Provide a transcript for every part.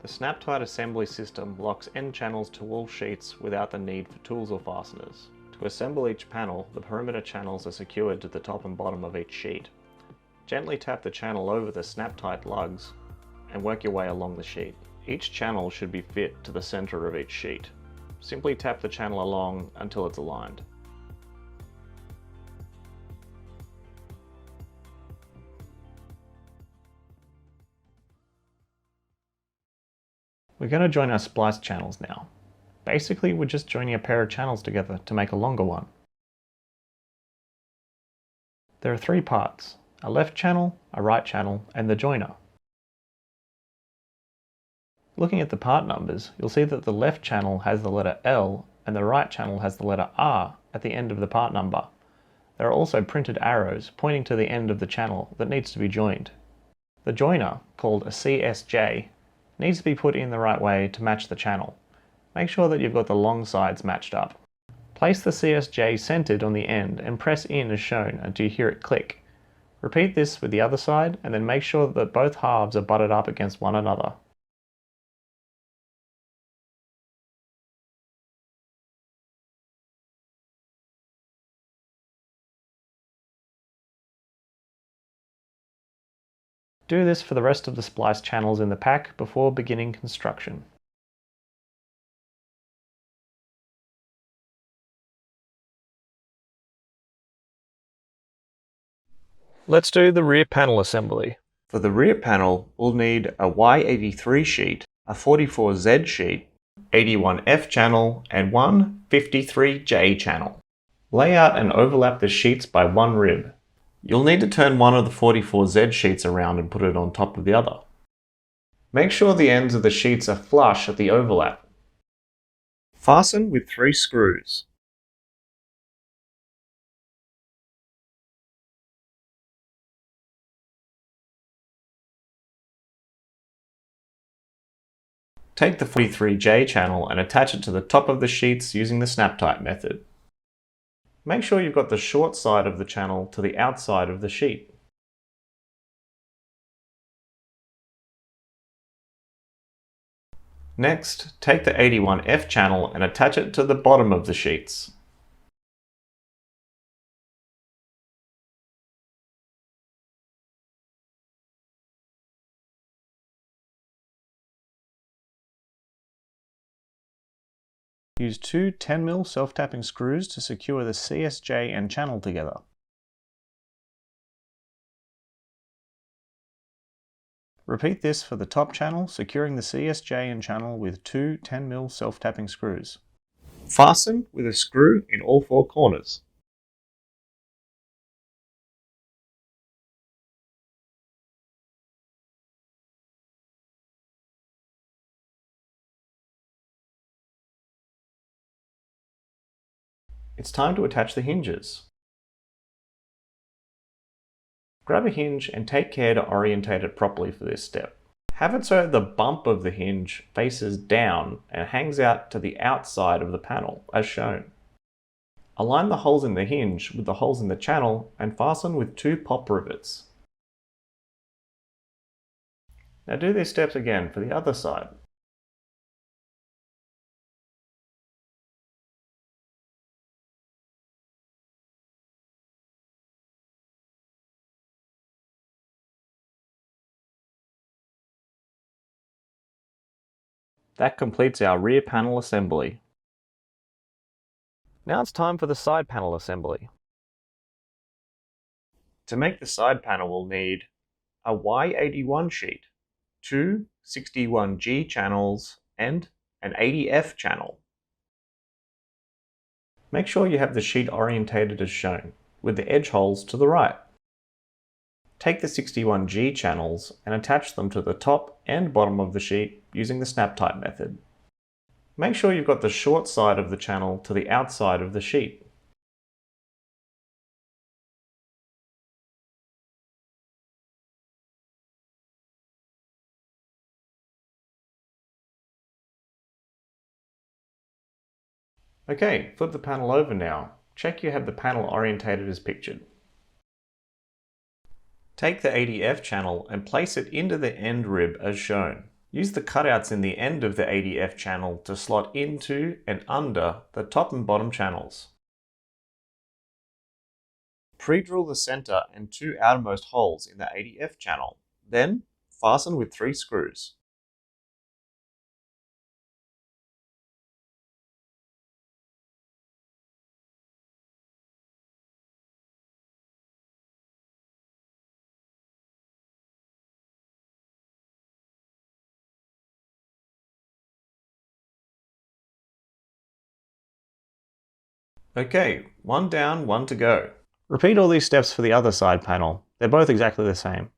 The snap-tight assembly system locks end channels to all sheets without the need for tools or fasteners. To assemble each panel, the perimeter channels are secured to the top and bottom of each sheet. Gently tap the channel over the snap-tight lugs and work your way along the sheet. Each channel should be fit to the center of each sheet. Simply tap the channel along until it's aligned. We're going to join our spliced channels now. Basically, we're just joining a pair of channels together to make a longer one. There are three parts: a left channel, a right channel, and the joiner. Looking at the part numbers, you'll see that the left channel has the letter L and the right channel has the letter R at the end of the part number. There are also printed arrows pointing to the end of the channel that needs to be joined. The joiner, called a CSJ, needs to be put in the right way to match the channel. Make sure that you've got the long sides matched up. Place the CSJ centered on the end and press in as shown until you hear it click. Repeat this with the other side and then make sure that both halves are butted up against one another. Do this for the rest of the splice channels in the pack before beginning construction. Let's do the rear panel assembly. For the rear panel, we'll need a Y83 sheet, a 44Z sheet, 81F channel, and one 53J channel. Lay out and overlap the sheets by one rib. You'll need to turn one of the 44Z sheets around and put it on top of the other. Make sure the ends of the sheets are flush at the overlap. Fasten with 3 screws. Take the 43J channel and attach it to the top of the sheets using the snap-tight method. Make sure you've got the short side of the channel to the outside of the sheet. Next, take the 81F channel and attach it to the bottom of the sheets. Use two 10mm self-tapping screws to secure the CSJ and channel together. Repeat this for the top channel, securing the CSJ and channel with two 10mm self-tapping screws. Fasten with a screw in all 4 corners. It's time to attach the hinges. Grab a hinge and take care to orientate it properly for this step. Have it so the bump of the hinge faces down and hangs out to the outside of the panel, as shown. Align the holes in the hinge with the holes in the channel and fasten with 2 pop rivets. Now do these steps again for the other side. That completes our rear panel assembly. Now it's time for the side panel assembly. To make the side panel, we'll need a Y81 sheet, 2 61G channels, and an 80F channel. Make sure you have the sheet orientated as shown, with the edge holes to the right. Take the 61G channels and attach them to the top and bottom of the sheet using the snap-tight method. Make sure you've got the short side of the channel to the outside of the sheet. Okay, flip the panel over now. Check you have the panel orientated as pictured. Take the 80F channel and place it into the end rib as shown. Use the cutouts in the end of the ADF channel to slot into and under the top and bottom channels. Pre-drill the center and 2 outermost holes in the ADF channel, then fasten with 3 screws. Okay, one down, one to go. Repeat all these steps for the other side panel. They're both exactly the same.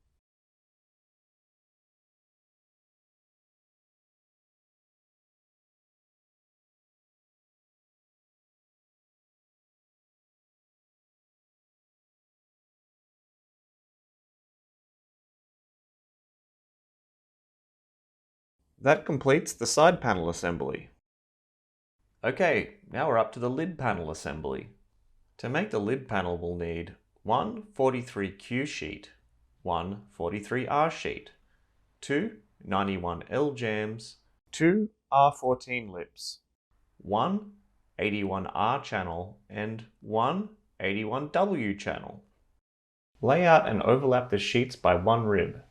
That completes the side panel assembly. Okay, now we're up to the lid panel assembly. To make the lid panel, we'll need one 43Q sheet, one 43R sheet, two 91L jams, two R14 lips, one 81R channel, and one 81W channel. Lay out and overlap the sheets by 1 rib.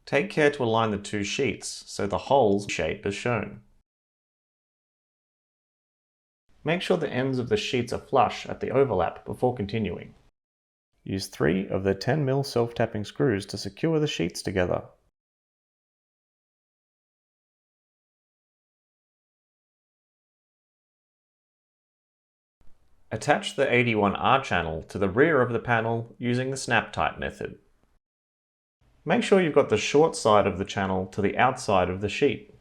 Take care to align the 2 sheets so the holes shape is shown. Make sure the ends of the sheets are flush at the overlap before continuing. Use 3 of the 10mm self-tapping screws to secure the sheets together. Attach the 81R channel to the rear of the panel using the snap tight method. Make sure you've got the short side of the channel to the outside of the sheet.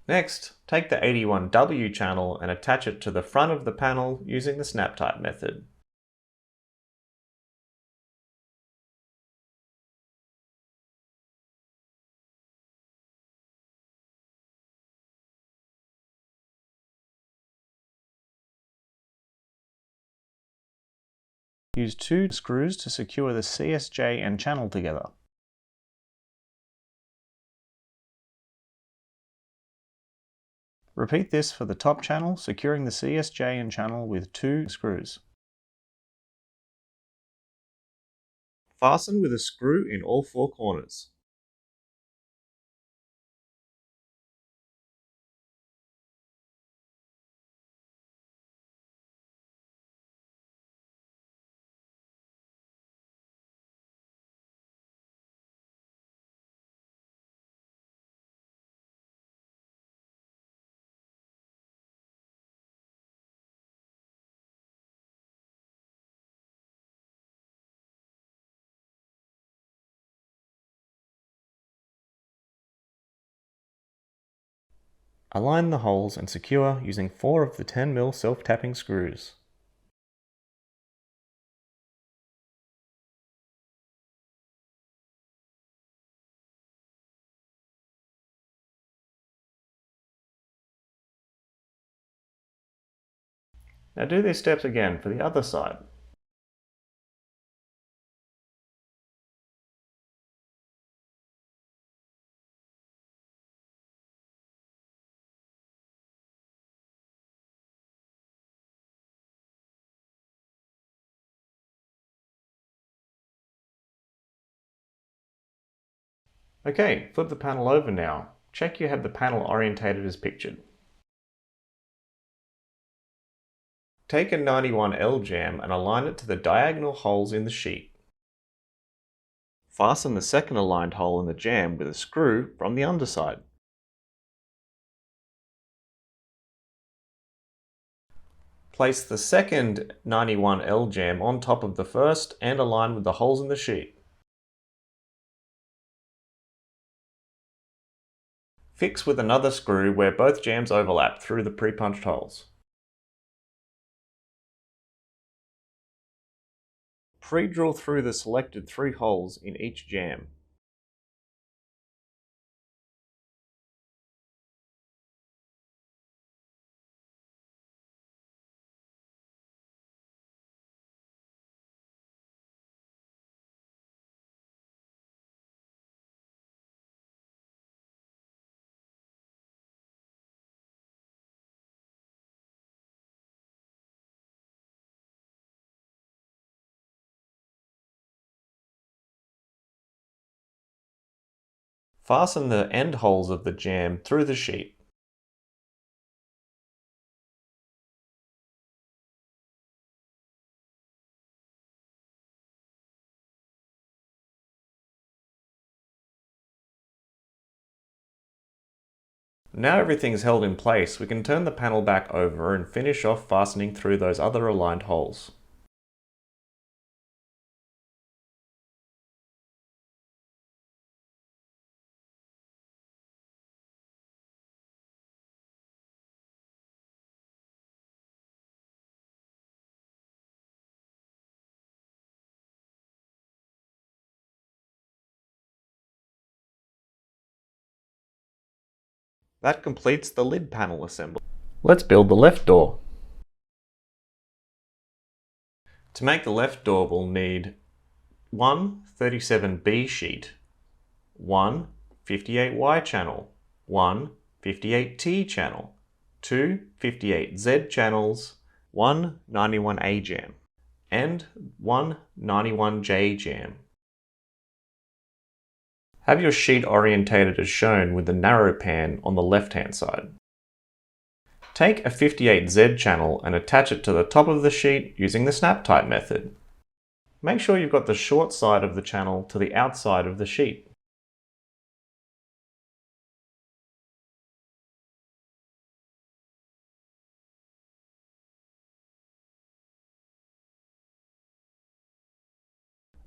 Next, take the 81W channel and attach it to the front of the panel using the snap tight method. Use 2 screws to secure the CSJ and channel together. Repeat this for the top channel, securing the CSJ and channel with 2 screws. Fasten with a screw in all 4 corners. Align the holes and secure using 4 of the 10mm self-tapping screws. Now do these steps again for the other side. Okay, flip the panel over now. Check you have the panel orientated as pictured. Take a 91L jam and align it to the diagonal holes in the sheet. Fasten the second aligned hole in the jam with a screw from the underside. Place the second 91L jam on top of the first and align with the holes in the sheet. Fix with another screw where both jams overlap through the pre-punched holes. Pre-drill through the selected 3 holes in each jam. Fasten the end holes of the jam through the sheet. Now everything is held in place, we can turn the panel back over and finish off fastening through those other aligned holes. That completes the lid panel assembly. Let's build the left door. To make the left door, we'll need one 37B sheet, one 58Y channel, one 58T channel, two 58Z channels, one 91A jam, and one 91J jam. Have your sheet orientated as shown with the narrow pan on the left-hand side. Take a 58Z channel and attach it to the top of the sheet using the snap type method. Make sure you've got the short side of the channel to the outside of the sheet.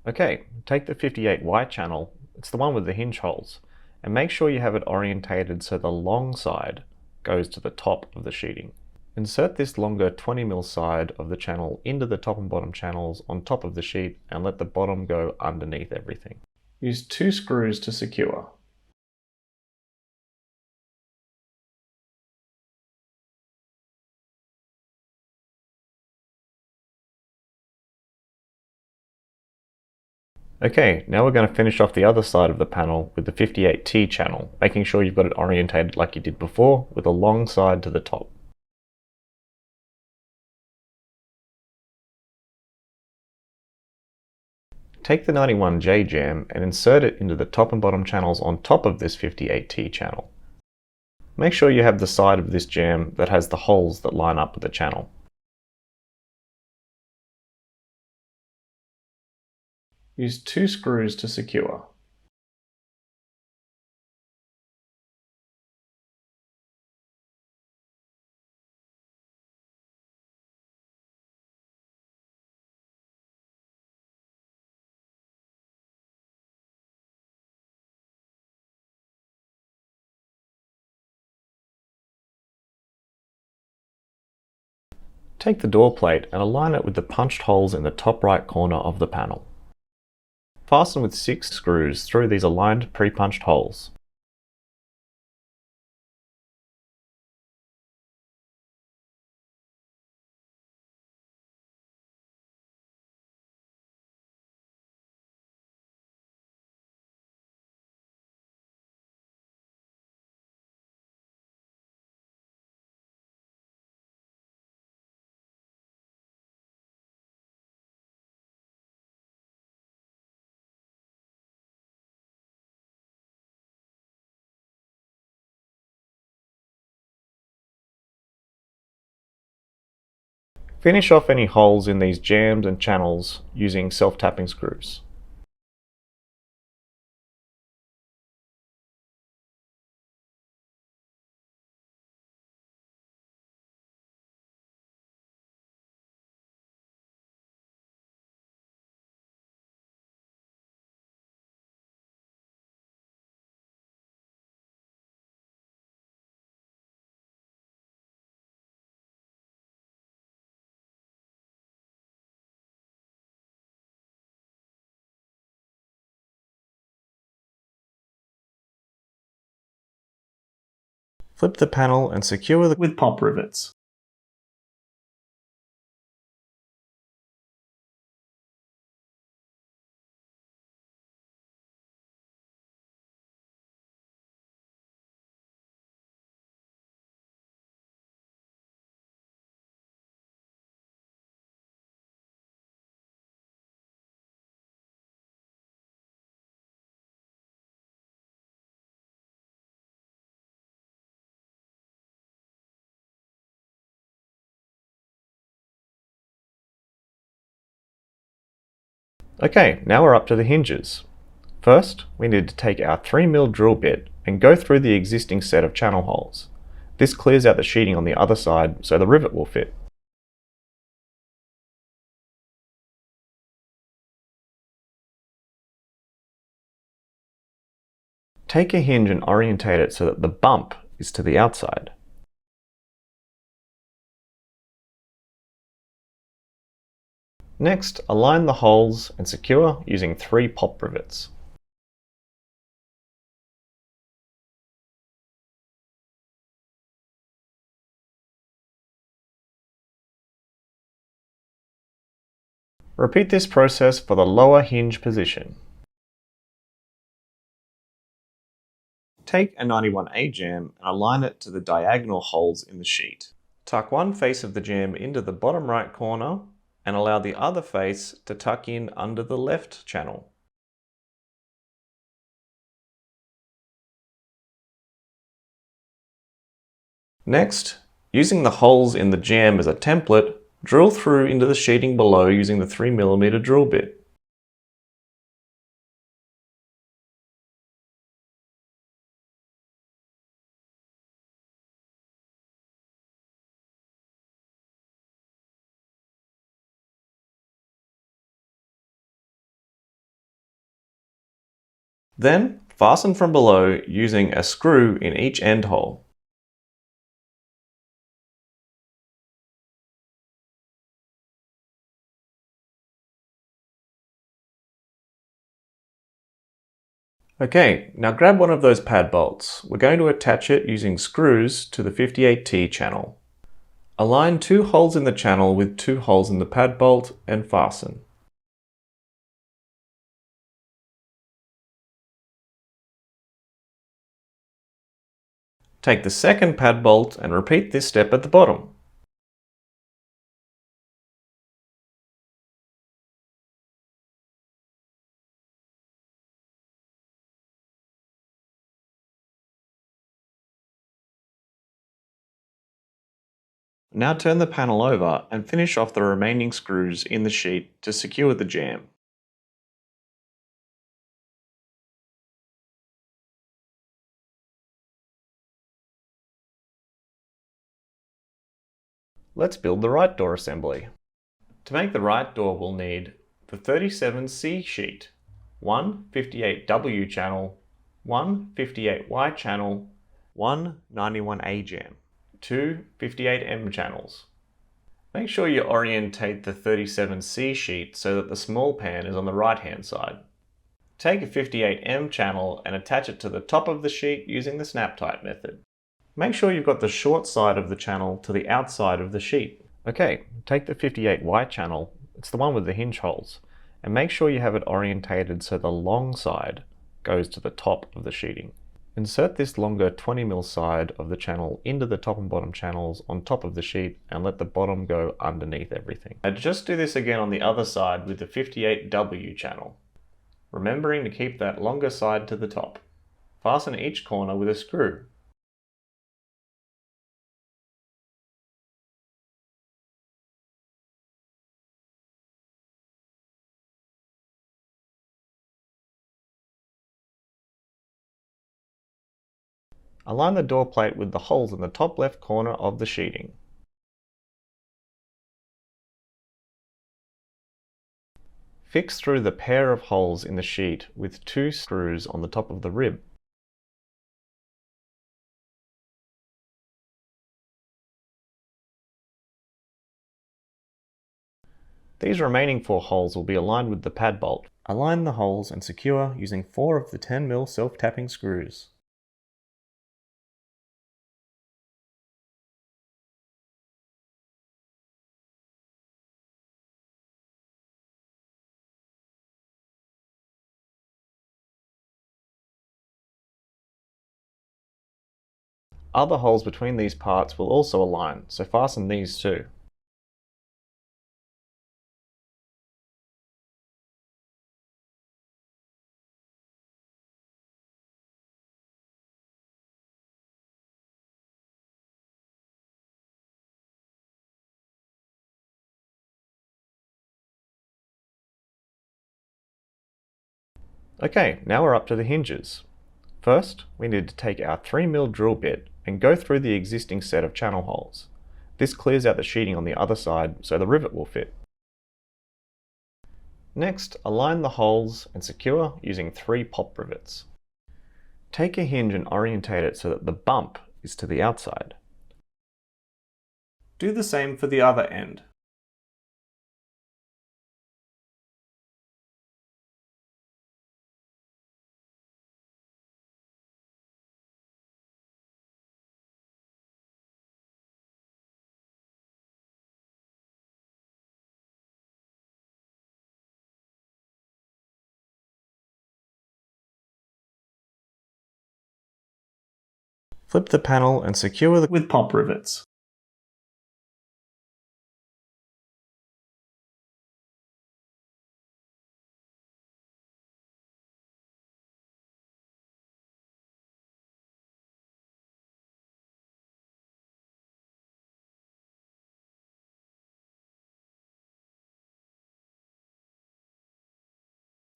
Okay, take the 58Y channel, it's the one with the hinge holes, and make sure you have it orientated so the long side goes to the top of the sheeting. Insert this longer 20mm side of the channel into the top and bottom channels on top of the sheet and let the bottom go underneath everything. Use 2 screws to secure. Okay, now we're going to finish off the other side of the panel with the 58T channel, making sure you've got it orientated like you did before, with a long side to the top. Take the 91J jam and insert it into the top and bottom channels on top of this 58T channel. Make sure you have the side of this jam that has the holes that line up with the channel. Use 2 screws to secure. Take the door plate and align it with the punched holes in the top right corner of the panel. Fasten with 6 screws through these aligned pre-punched holes. Finish off any holes in these jams and channels using self-tapping screws. Flip the panel and secure with pop rivets. Okay, now we're up to the hinges. First, we need to take our 3mm drill bit and go through the existing set of channel holes. This clears out the sheeting on the other side so the rivet will fit. Take a hinge and orientate it so that the bump is to the outside. Next, align the holes and secure using 3 pop rivets. Repeat this process for the lower hinge position. Take a 91A jam and align it to the diagonal holes in the sheet. Tuck one face of the jam into the bottom right corner and allow the other face to tuck in under the left channel. Next, using the holes in the jam as a template, drill through into the sheeting below using the 3mm drill bit. Then, fasten from below using a screw in each end hole. Okay, now grab one of those pad bolts. We're going to attach it using screws to the 58T channel. Align 2 holes in the channel with 2 holes in the pad bolt and fasten. Take the second pad bolt and repeat this step at the bottom. Now turn the panel over and finish off the remaining screws in the sheet to secure the jam. Let's build the right door assembly. To make the right door, we'll need the 37C sheet, one 58W channel, one 58Y channel, one 91A jam, two 58M channels. Make sure you orientate the 37C sheet so that the small pan is on the right hand side. Take a 58M channel and attach it to the top of the sheet using the snap tight method. Make sure you've got the short side of the channel to the outside of the sheet. Okay, take the 58Y channel, it's the one with the hinge holes, and make sure you have it orientated so the long side goes to the top of the sheeting. Insert this longer 20mm side of the channel into the top and bottom channels on top of the sheet and let the bottom go underneath everything. And just do this again on the other side with the 58W channel, remembering to keep that longer side to the top. Fasten each corner with a screw. Align the door plate with the holes in the top left corner of the sheeting. Fix through the pair of holes in the sheet with 2 screws on the top of the rib. These remaining 4 holes will be aligned with the pad bolt. Align the holes and secure using 4 of the 10mm self-tapping screws. Other holes between these parts will also align, so fasten these too. Okay, now we're up to the hinges. First, we need to take our 3mm drill bit and go through the existing set of channel holes. This clears out the sheeting on the other side so the rivet will fit. Next, align the holes and secure using 3 pop rivets. Take a hinge and orientate it so that the bump is to the outside. Do the same for the other end. Flip the panel and secure with pop rivets.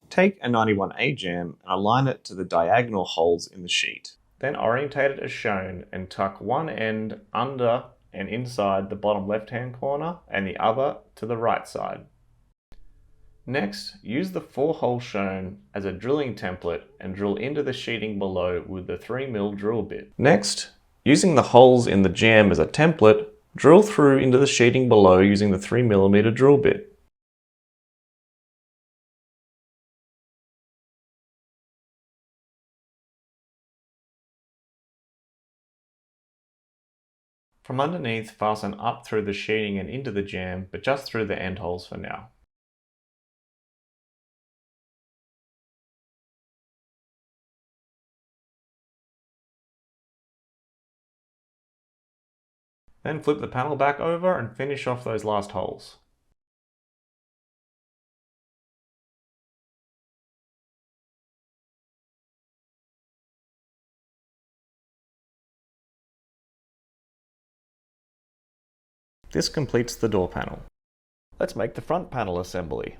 Take a 91A jam and align it to the diagonal holes in the sheet. Then orientate it as shown and tuck one end under and inside the bottom left-hand corner and the other to the right side. Next, use the 4 holes shown as a drilling template and drill into the sheeting below with the 3mm drill bit. Next, using the holes in the jam as a template, drill through into the sheeting below using the 3mm drill bit. From underneath, fasten up through the sheeting and into the jam, but just through the end holes for now. Then flip the panel back over and finish off those last holes. This completes the door panel. Let's make the front panel assembly.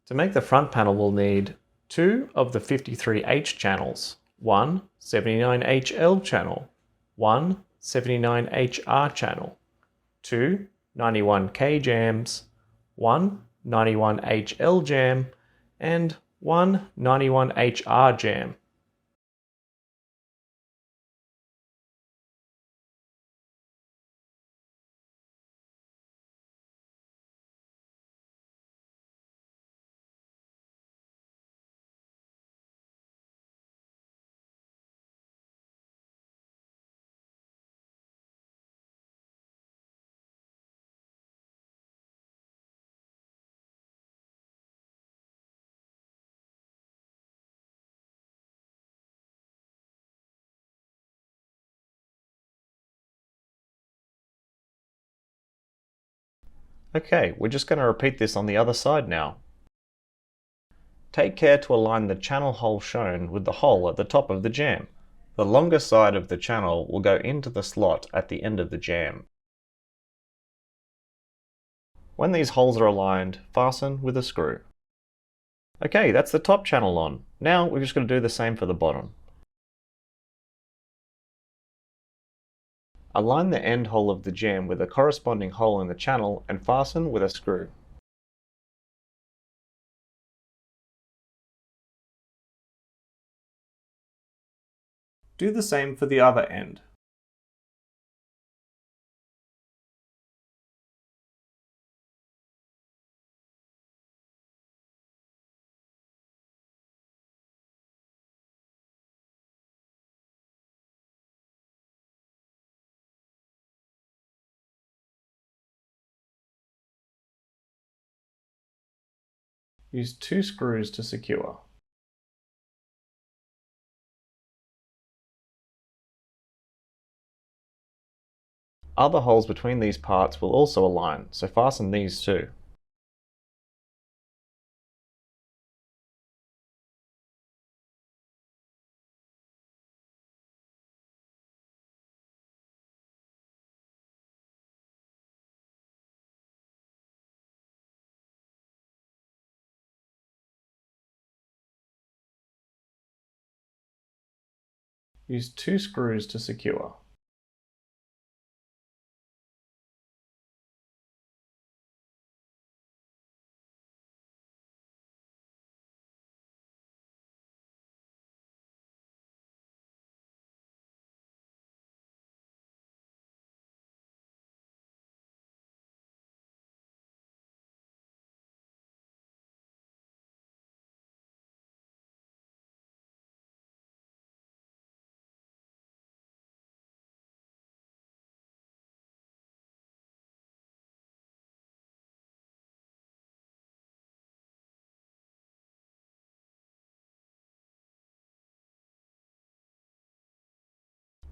To make the front panel, we'll need 2 of the 53H channels, 1 79HL channel, 1 79HR channel, 2 91K jams, 1 91HL jam, and 1 91HR jam. Okay, we're just going to repeat this on the other side now. Take care to align the channel hole shown with the hole at the top of the jam. The longer side of the channel will go into the slot at the end of the jam. When these holes are aligned, fasten with a screw. Okay, that's the top channel on. Now we're just going to do the same for the bottom. Align the end hole of the jam with a corresponding hole in the channel and fasten with a screw. Do the same for the other end. Use 2 screws to secure. Other holes between these parts will also align, so fasten these too. Use 2 screws to secure.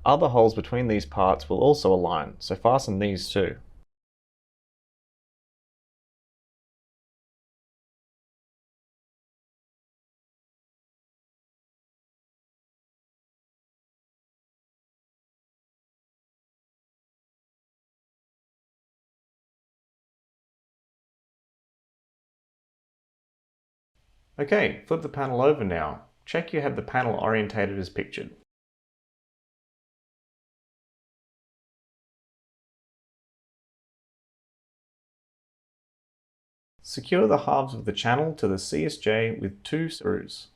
Other holes between these parts will also align, so fasten these too. Okay, flip the panel over now. Check you have the panel orientated as pictured. Secure the halves of the channel to the CSJ with 2 screws.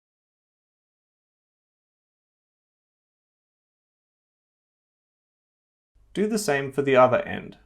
Do the same for the other end.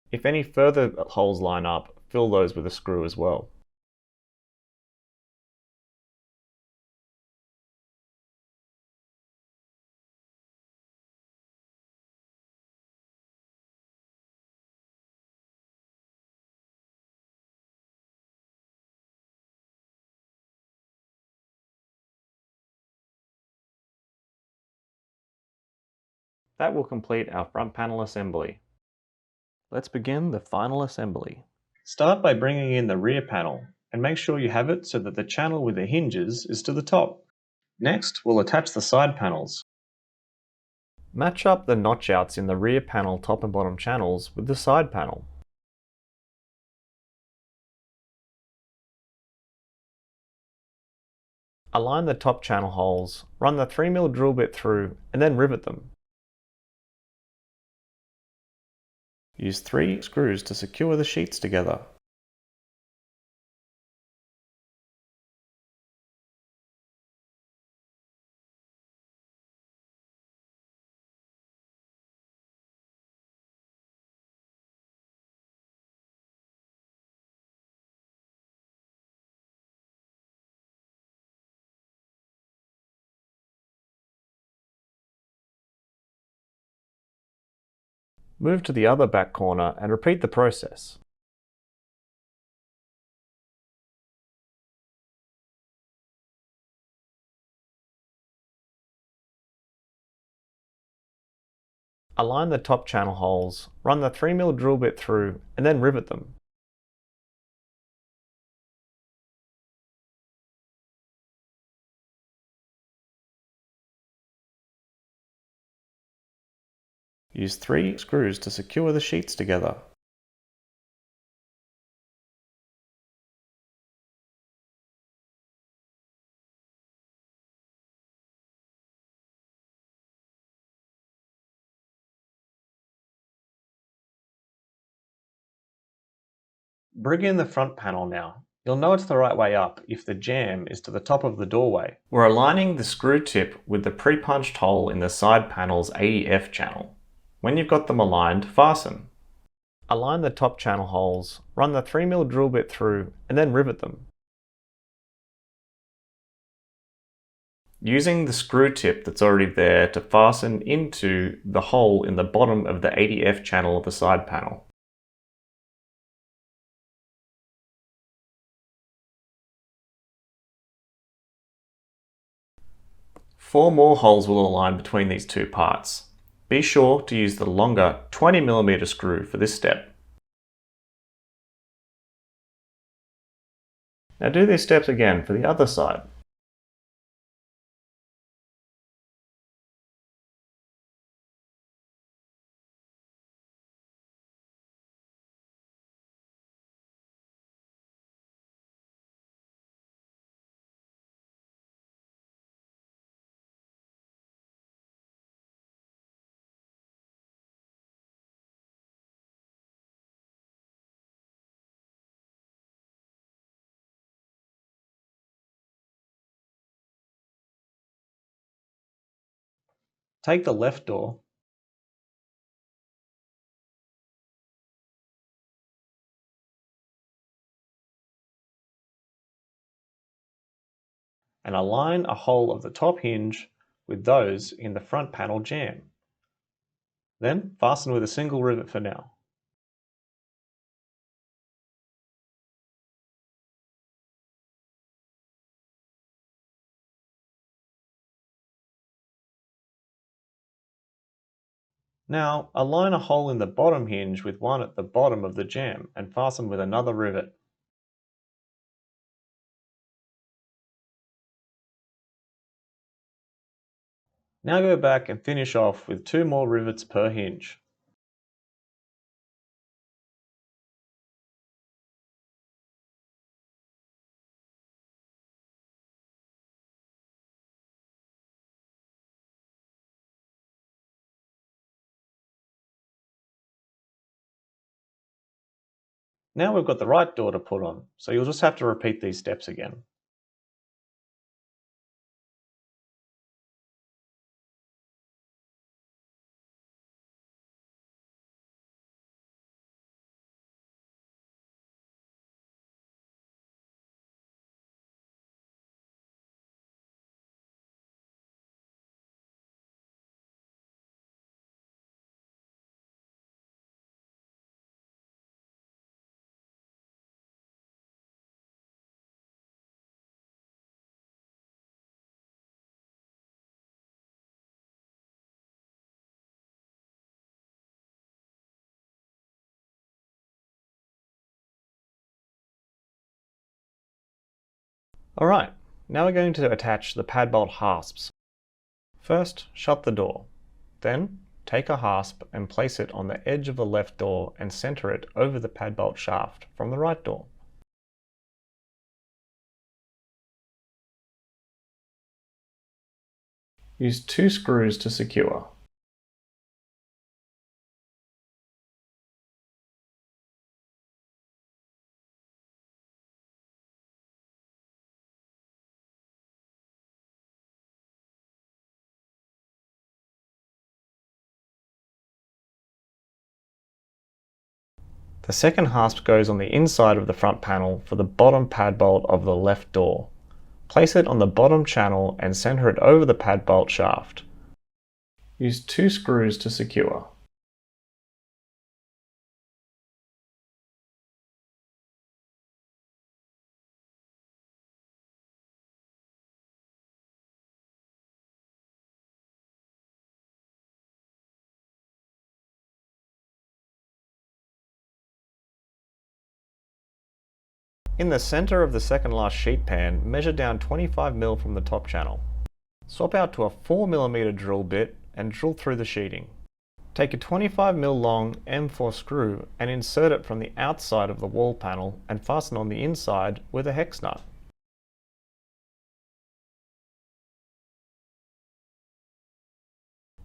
If any further holes line up, fill those with a screw as well. That will complete our front panel assembly. Let's begin the final assembly. Start by bringing in the rear panel and make sure you have it so that the channel with the hinges is to the top. Next, we'll attach the side panels. Match up the notch outs in the rear panel top and bottom channels with the side panel. Align the top channel holes, run the 3mm drill bit through and then rivet them. Use 3 screws to secure the sheets together. Move to the other back corner and repeat the process. Align the top channel holes, run the 3mm drill bit through and then rivet them. Use 3 screws to secure the sheets together. Bring in the front panel now. You'll know it's the right way up if the jamb is to the top of the doorway. We're aligning the screw tip with the pre-punched hole in the side panel's ADF channel. When you've got them aligned, fasten. Align the top channel holes, run the 3mm drill bit through and then rivet them. Using the screw tip that's already there to fasten into the hole in the bottom of the ADF channel of the side panel. 4 more holes will align between these 2 parts. Be sure to use the longer 20mm screw for this step. Now do these steps again for the other side. Take the left door and align a hole of the top hinge with those in the front panel jamb. Then fasten with a single rivet for now. Now align a hole in the bottom hinge with one at the bottom of the jamb and fasten with another rivet. Now go back and finish off with 2 more rivets per hinge. Now we've got the right door to put on, so you'll just have to repeat these steps again. Alright, now we're going to attach the pad bolt hasps. First, shut the door. Then, take a hasp and place it on the edge of the left door and center it over the pad bolt shaft from the right door. Use 2 screws to secure. The second hasp goes on the inside of the front panel for the bottom pad bolt of the left door. Place it on the bottom channel and center it over the pad bolt shaft. Use 2 screws to secure. In the center of the second last sheet pan, measure down 25mm from the top channel. Swap out to a 4mm drill bit and drill through the sheeting. Take a 25mm long M4 screw and insert it from the outside of the wall panel and fasten on the inside with a hex nut.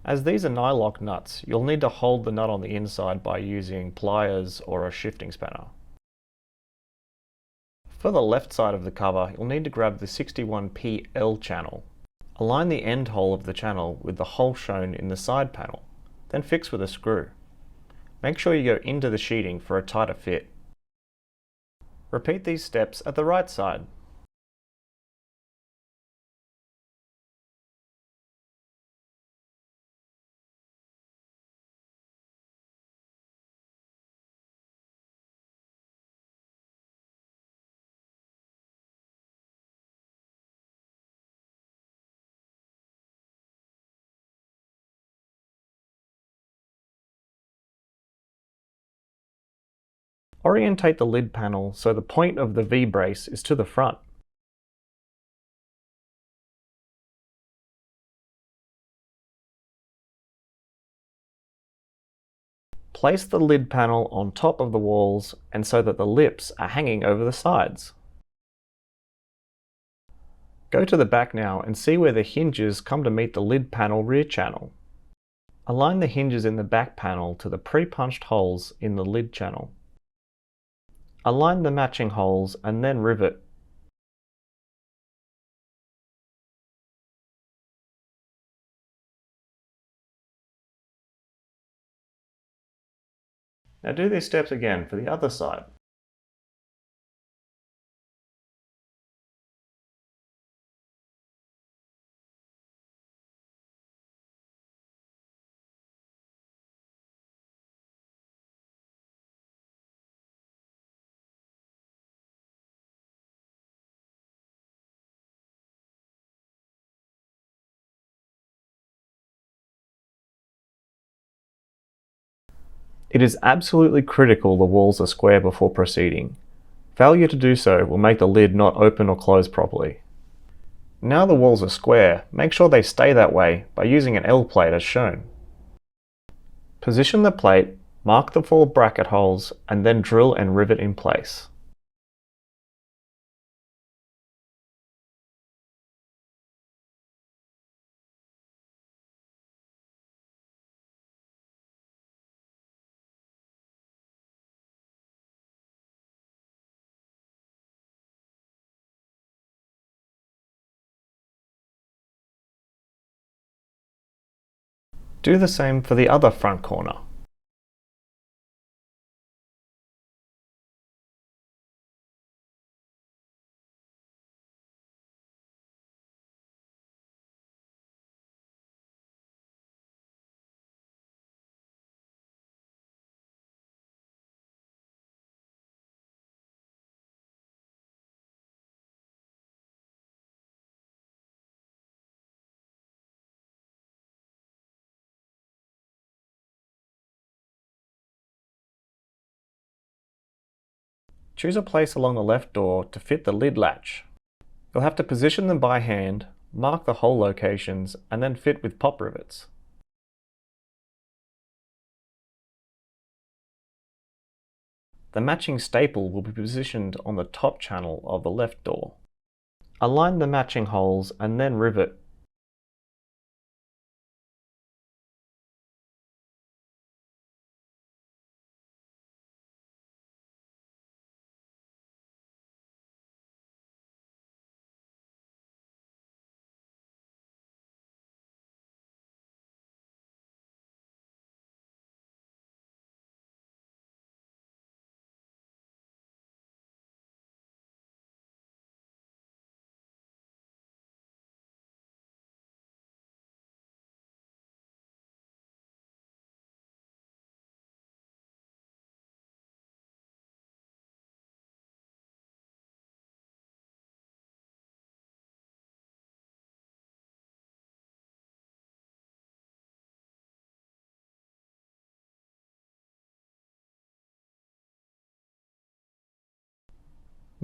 As these are nylock nuts, you'll need to hold the nut on the inside by using pliers or a shifting spanner. For the left side of the cover, you'll need to grab the 61PL channel. Align the end hole of the channel with the hole shown in the side panel, then fix with a screw. Make sure you go into the sheeting for a tighter fit. Repeat these steps at the right side. Orientate the lid panel so the point of the V-brace is to the front. Place the lid panel on top of the walls and so that the lips are hanging over the sides. Go to the back now and see where the hinges come to meet the lid panel rear channel. Align the hinges in the back panel to the pre-punched holes in the lid channel. Align the matching holes and then rivet. Now do these steps again for the other side. It is absolutely critical the walls are square before proceeding. Failure to do so will make the lid not open or close properly. Now the walls are square, make sure they stay that way by using an L plate as shown. Position the plate, mark the 4 bracket holes, and then drill and rivet in place. Do the same for the other front corner. Choose a place along the left door to fit the lid latch. You'll have to position them by hand, mark the hole locations, and then fit with pop rivets. The matching staple will be positioned on the top channel of the left door. Align the matching holes and then rivet.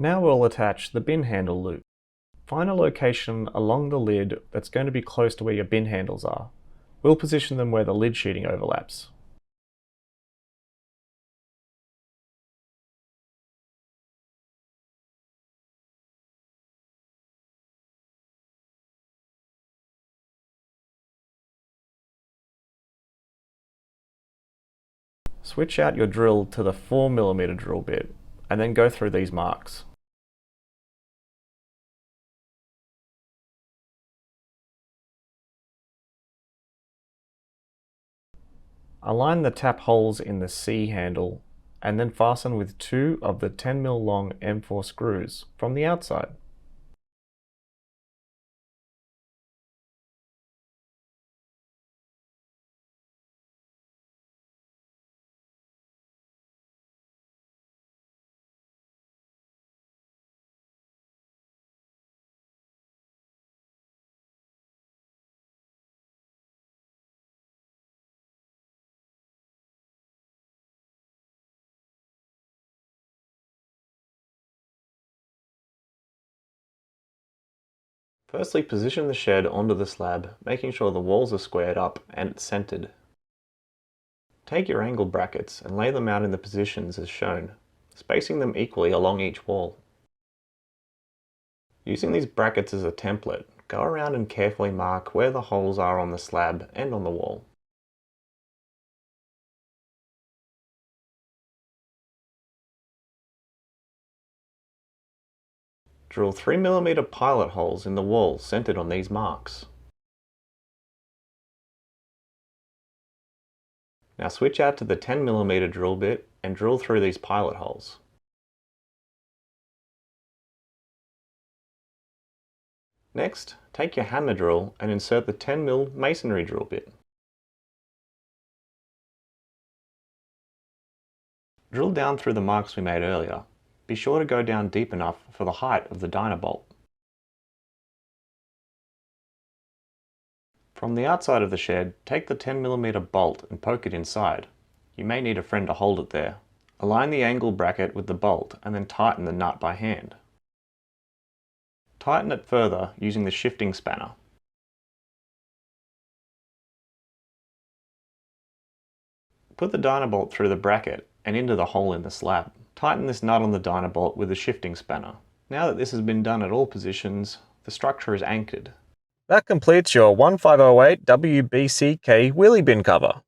Now we'll attach the bin handle loop. Find a location along the lid that's going to be close to where your bin handles are. We'll position them where the lid sheeting overlaps. Switch out your drill to the 4mm drill bit and then go through these marks. Align the tap holes in the C handle and then fasten with 2 of the 10mm long M4 screws from the outside. Firstly, position the shed onto the slab, making sure the walls are squared up and it's centered. Take your angle brackets and lay them out in the positions as shown, spacing them equally along each wall. Using these brackets as a template, go around and carefully mark where the holes are on the slab and on the wall. Drill 3mm pilot holes in the wall centered on these marks. Now switch out to the 10mm drill bit and drill through these pilot holes. Next, take your hammer drill and insert the 10mm masonry drill bit. Drill down through the marks we made earlier. Be sure to go down deep enough for the height of the dynabolt. From the outside of the shed, take the 10mm bolt and poke it inside. You may need a friend to hold it there. Align the angle bracket with the bolt and then tighten the nut by hand. Tighten it further using the shifting spanner. Put the dynabolt through the bracket and into the hole in the slab. Tighten this nut on the dynabolt with the shifting spanner. Now that this has been done at all positions, the structure is anchored. That completes your 1508 WBCK wheelie bin cover.